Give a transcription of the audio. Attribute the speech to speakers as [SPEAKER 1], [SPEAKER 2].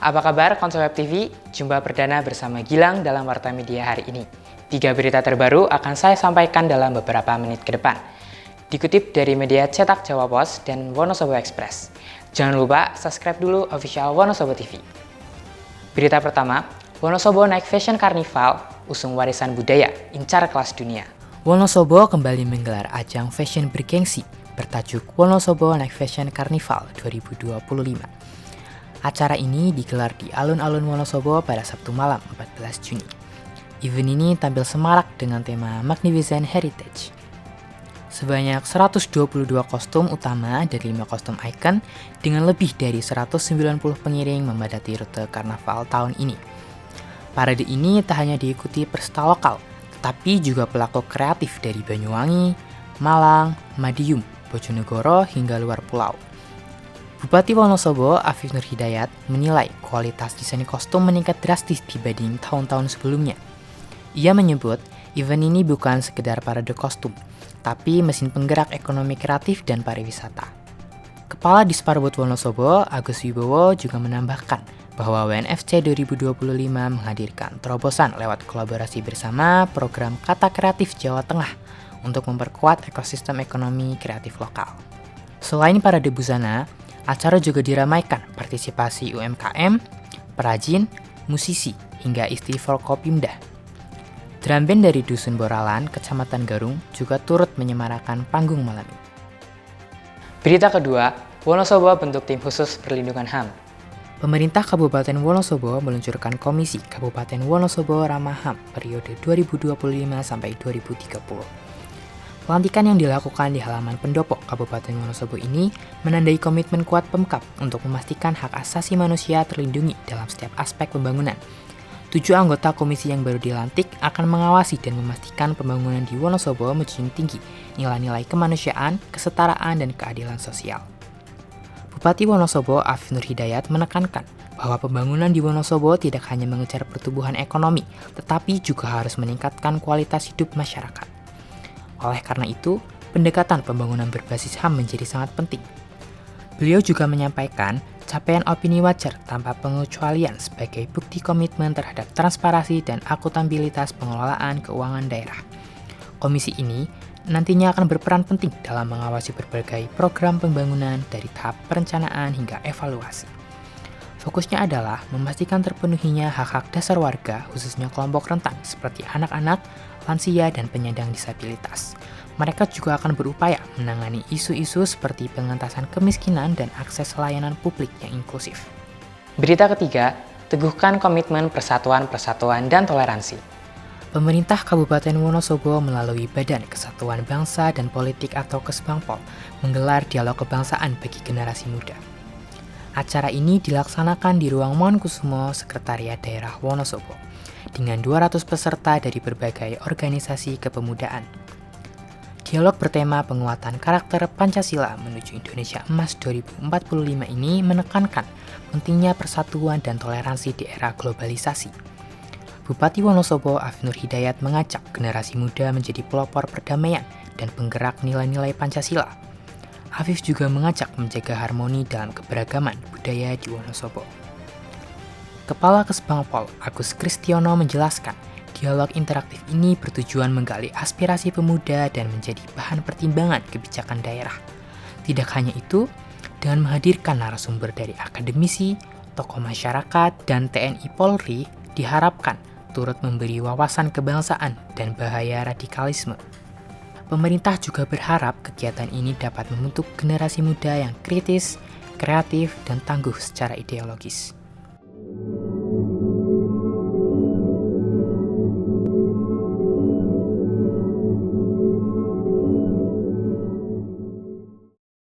[SPEAKER 1] Apa kabar Konsol Web TV? Jumpa perdana bersama Gilang dalam Warta Media hari ini. 3 berita terbaru akan saya sampaikan dalam beberapa menit ke depan. Dikutip dari media cetak Jawa Pos dan Wonosobo Express. Jangan lupa subscribe dulu official Wonosobo TV. Berita pertama, Wonosobo naik Fashion Carnival, usung warisan budaya, incar kelas dunia. Wonosobo kembali menggelar ajang fashion bergengsi bertajuk Wonosobo Night Fashion Carnival 2025. Acara ini digelar di alun-alun Wonosobo pada Sabtu malam 14 Juni. Event ini tampil semarak dengan tema Magnificent Heritage. Sebanyak 122 kostum utama dari 5 kostum ikon dengan lebih dari 190 pengiring memadati rute karnaval tahun ini. Parade ini tak hanya diikuti peserta lokal, tetapi juga pelaku kreatif dari Banyuwangi, Malang, Madiun, Bojonegoro hingga luar pulau. Bupati Wonosobo, Afif Nur Hidayat, menilai kualitas desain kostum meningkat drastis dibanding tahun-tahun sebelumnya. Ia menyebut, event ini bukan sekedar parade kostum, tapi mesin penggerak ekonomi kreatif dan pariwisata. Kepala Disparbud Wonosobo, Agus Wibowo, juga menambahkan bahwa WNFC 2025 menghadirkan terobosan lewat kolaborasi bersama program Kata Kreatif Jawa Tengah untuk memperkuat ekosistem ekonomi kreatif lokal. Selain parade busana, acara juga diramaikan partisipasi UMKM, perajin, musisi, hingga istri Forkopimda. Drum band dari Dusun Boralan, Kecamatan Garung, juga turut menyemarakan panggung malam ini. Berita kedua, Wonosobo bentuk tim khusus perlindungan HAM. Pemerintah Kabupaten Wonosobo meluncurkan Komisi Kabupaten Wonosobo Ramah HAM periode 2025 sampai 2030. Pelantikan yang dilakukan di halaman pendopo Kabupaten Wonosobo ini menandai komitmen kuat Pemkab untuk memastikan hak asasi manusia terlindungi dalam setiap aspek pembangunan. 7 anggota komisi yang baru dilantik akan mengawasi dan memastikan pembangunan di Wonosobo menjunjung tinggi nilai-nilai kemanusiaan, kesetaraan, dan keadilan sosial. Bupati Wonosobo, Afif Nur Hidayat, menekankan bahwa pembangunan di Wonosobo tidak hanya mengejar pertumbuhan ekonomi, tetapi juga harus meningkatkan kualitas hidup masyarakat. Oleh karena itu, pendekatan pembangunan berbasis HAM menjadi sangat penting. Beliau juga menyampaikan capaian opini wajar tanpa pengecualian sebagai bukti komitmen terhadap transparansi dan akuntabilitas pengelolaan keuangan daerah. Komisi ini nantinya akan berperan penting dalam mengawasi berbagai program pembangunan dari tahap perencanaan hingga evaluasi. Fokusnya adalah memastikan terpenuhinya hak-hak dasar warga, khususnya kelompok rentan seperti anak-anak, lansia, dan penyandang disabilitas. Mereka juga akan berupaya menangani isu-isu seperti pengentasan kemiskinan dan akses layanan publik yang inklusif. Berita ketiga, teguhkan komitmen persatuan dan toleransi. Pemerintah Kabupaten Wonosobo melalui Badan Kesatuan Bangsa dan Politik atau Kesbangpol menggelar dialog kebangsaan bagi generasi muda. Acara ini dilaksanakan di Ruang Mangunkusumo, Sekretariat Daerah Wonosobo, dengan 200 peserta dari berbagai organisasi kepemudaan. Dialog bertema penguatan karakter Pancasila menuju Indonesia Emas 2045 ini menekankan pentingnya persatuan dan toleransi di era globalisasi. Bupati Wonosobo, Afif Nur Hidayat, mengajak generasi muda menjadi pelopor perdamaian dan penggerak nilai-nilai Pancasila. Afif juga mengajak menjaga harmoni dalam keberagaman budaya di Wonosobo. Kepala Kesbangpol, Agus Kristiono, menjelaskan, dialog interaktif ini bertujuan menggali aspirasi pemuda dan menjadi bahan pertimbangan kebijakan daerah. Tidak hanya itu, dengan menghadirkan narasumber dari akademisi, tokoh masyarakat, dan TNI Polri, diharapkan turut memberi wawasan kebangsaan dan bahaya radikalisme. Pemerintah juga berharap kegiatan ini dapat membentuk generasi muda yang kritis, kreatif, dan tangguh secara ideologis.